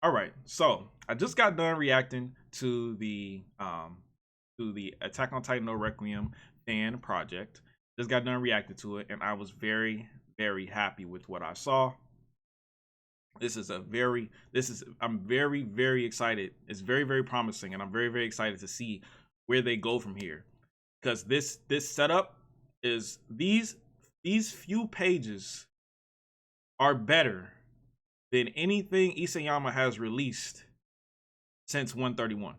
All right, so I just got done reacting to the Attack on Titan AotnoRequiem fan project. Just got done reacting to it, and I was very, very happy with what I saw. I'm very, very excited. It's very, very promising, and I'm very, very excited to see where they go from here. Because this setup is these few pages are better than anything Isayama has released since 131.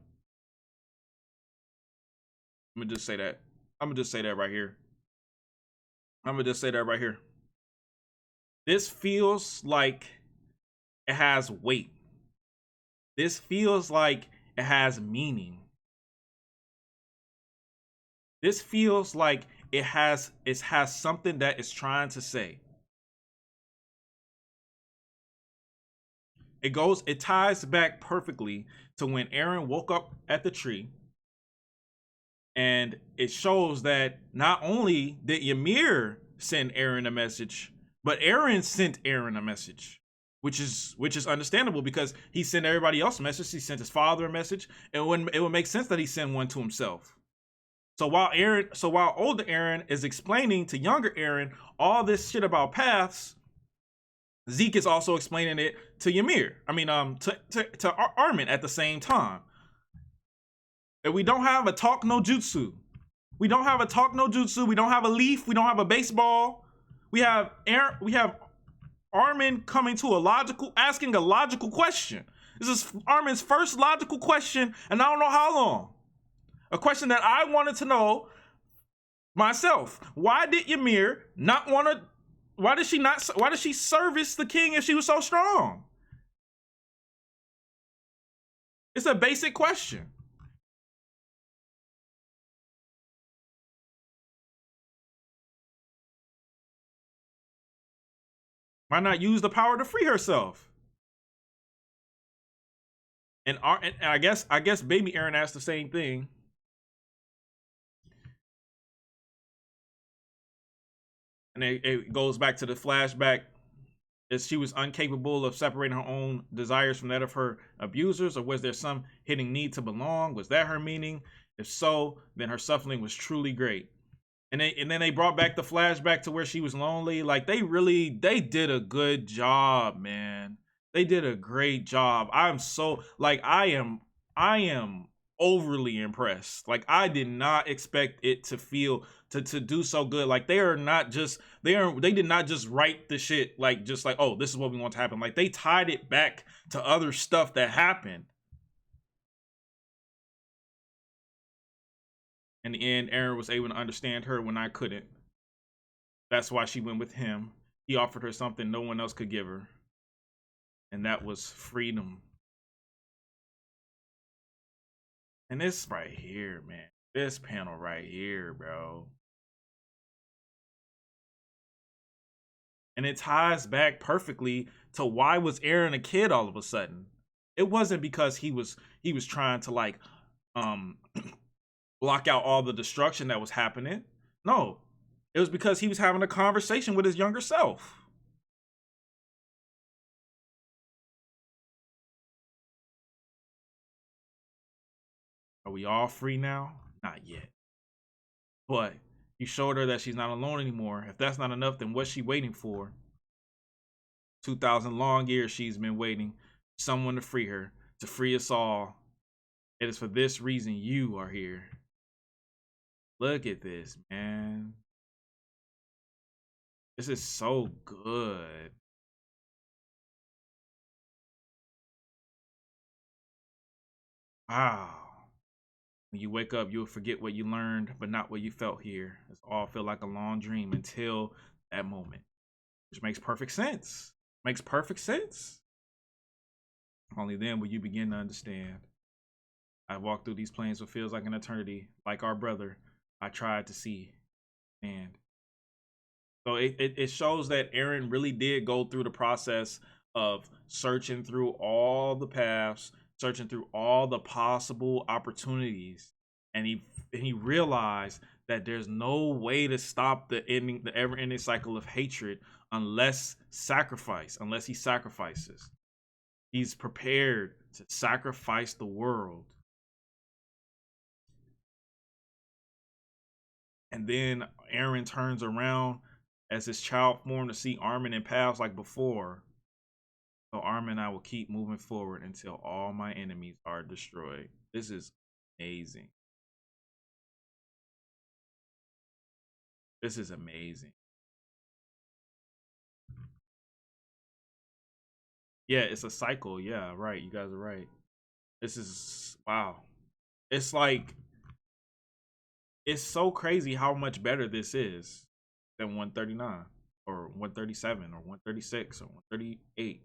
I'm gonna just say that. I'm gonna just say that right here. I'm gonna just say that right here. This feels like it has weight. This feels like it has meaning. This feels like it has something that it's trying to say. It ties back perfectly to when Eren woke up at the tree, and it shows that not only did Ymir send Eren a message, but Eren sent Eren a message, which is understandable because he sent everybody else a message. He sent his father a message, and it would make sense that he sent one to himself. So while older Eren is explaining to younger Eren all this shit about paths, Zeke is also explaining it to Ymir. I mean, to Armin at the same time. And we don't have a talk no jutsu. We don't have a talk no jutsu. We don't have a leaf. We don't have a baseball. We have Armin coming to asking a logical question. This is Armin's first logical question, and I don't know how long. A question that I wanted to know myself. Why did Ymir not want to? Why did she service the king if she was so strong? It's a basic question. Why not use the power to free herself? And I guess baby Eren asked the same thing. And it goes back to the flashback. Is she was incapable of separating her own desires from that of her abusers, or was there some hidden need to belong? Was that her meaning? If so, then her suffering was truly great. And then they brought back the flashback to where she was lonely. Like they did a good job, man. They did a great job. I am overly impressed. Like I did not expect it to feel to do so good. Like they did not just write the shit like just like, oh, this is what we want to happen. Like they tied it back to other stuff that happened. In the end, Eren was able to understand her when I couldn't. That's why she went with him. He offered her something no one else could give her, and that was freedom. And this right here, man, this panel right here, bro. And it ties back perfectly to why was Eren a kid all of a sudden. It wasn't because he was trying to like um block out all the destruction that was happening. No, it was because he was having a conversation with his younger self. Are we all free now? Not yet. But you showed her that she's not alone anymore. If that's not enough, then what's she waiting for? 2,000 long years she's been waiting. Someone to free her, to free us all. It is for this reason you are here. Look at this, man. This is so good. Wow. When you wake up, you'll forget what you learned, but not what you felt here. It's all feel like a long dream until that moment, which makes perfect sense. Makes perfect sense. Only then will you begin to understand. I walked through these plains what feels like an eternity, like our brother. I tried to see, and so it shows that Eren really did go through the process of searching through all the paths, searching through all the possible opportunities, and he realized that there's no way to stop the ever-ending cycle of hatred unless he sacrifices. He's prepared to sacrifice the world. And then Eren turns around as his child form to see Armin and pals like before. So Armin and I will keep moving forward until all my enemies are destroyed. This is amazing. This is amazing. Yeah, it's a cycle. Yeah, right. You guys are right. This is wow. It's like it's so crazy how much better this is than 139 or 137 or 136 or 138.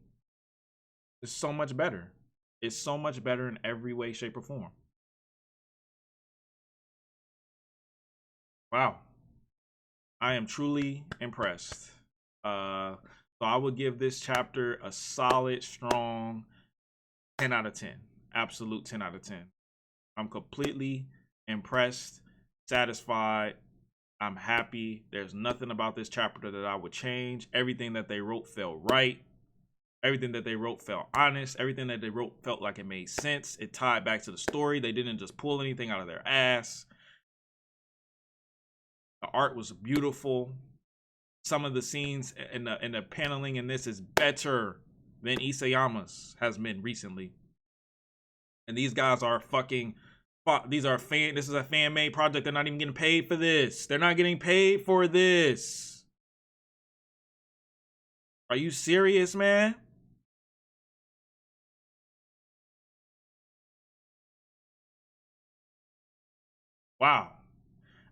It's so much better. It's so much better in every way, shape, or form. Wow. I am truly impressed. So I would give this chapter a solid, strong 10 out of 10. Absolute 10 out of 10. I'm completely impressed, satisfied. I'm happy. There's nothing about this chapter that I would change. Everything that they wrote felt right. Everything that they wrote felt honest. Everything that they wrote felt like it made sense. It tied back to the story. They didn't just pull anything out of their ass. The art was beautiful. Some of the scenes and the paneling in this is better than Isayama's has been recently. And these guys are fucking these are this is a fan made project. They're not even getting paid for this. They're not getting paid for this. Are you serious, man? Wow.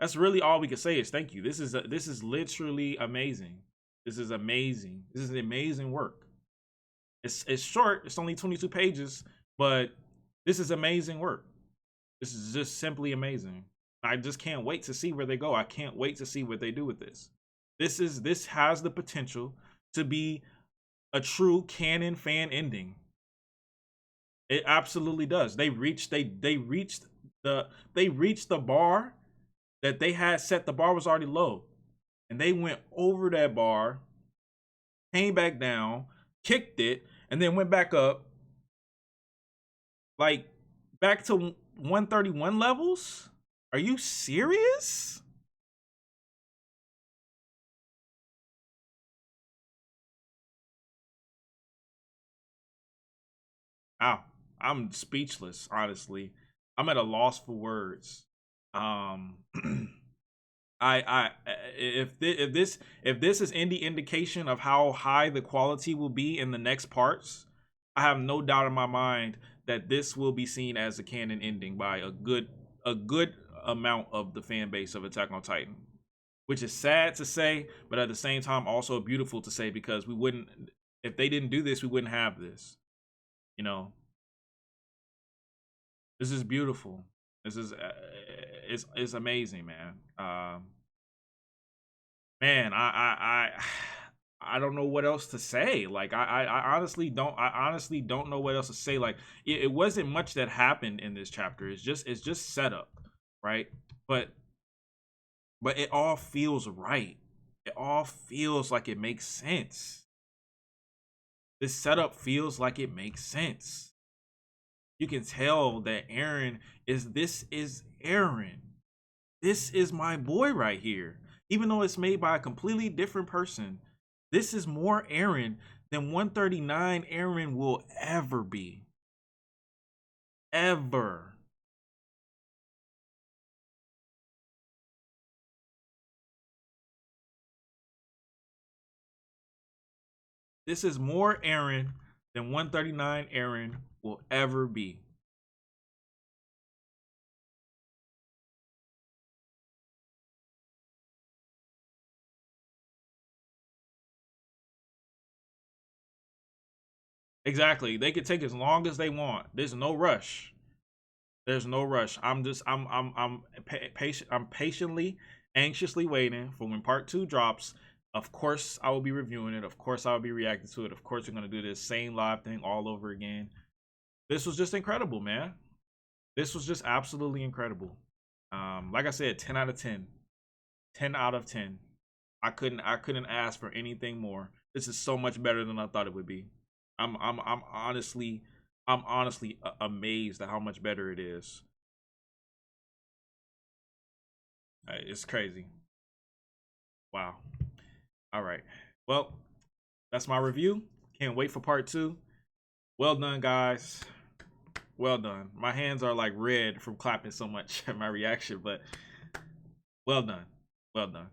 That's really all we can say is thank you. This is literally amazing. This is amazing. This is amazing work. It's short. It's only 22 pages, but this is amazing work. This is just simply amazing. I just can't wait to see where they go. I can't wait to see what they do with this. This has the potential to be a true canon fan ending. It absolutely does. They reached the bar that they had set. The bar was already low, and they went over that bar, came back down, kicked it, and then went back up, like back to 131 levels. Are you serious? Wow, I'm speechless. Honestly, I'm at a loss for words. Um, I if this is any indication of how high the quality will be in the next parts, I have no doubt in my mind that this will be seen as a canon ending by a good amount of the fan base of Attack on Titan, which is sad to say, but at the same time also beautiful to say, because we wouldn't, if they didn't do this, we wouldn't have this. You know, this is beautiful. This is it's amazing, man. Man, I don't know what else to say. Like I honestly don't know what else to say. Like it wasn't much that happened in this chapter. It's just setup, right? But it all feels right. It all feels like it makes sense. This setup feels like it makes sense. You can tell that Eren is Eren. This is my boy right here. Even though it's made by a completely different person, this is more Eren than 139 Eren will ever be. Ever. This is more Eren than 139 Eren will ever be. Exactly. They could take as long as they want. There's no rush. There's no rush. I'm patient. I'm patiently, anxiously waiting for when part 2 drops. Of course, I will be reviewing it. Of course, I will be reacting to it. Of course, we're gonna do this same live thing all over again. This was just incredible, man. This was just absolutely incredible. Like I said, 10 out of 10. 10 out of 10. I couldn't ask for anything more. This is so much better than I thought it would be. I'm honestly amazed at how much better it is. It's crazy. Wow. All right. Well, that's my review. Can't wait for part 2. Well done, guys. Well done. My hands are like red from clapping so much at my reaction, but well done. Well done.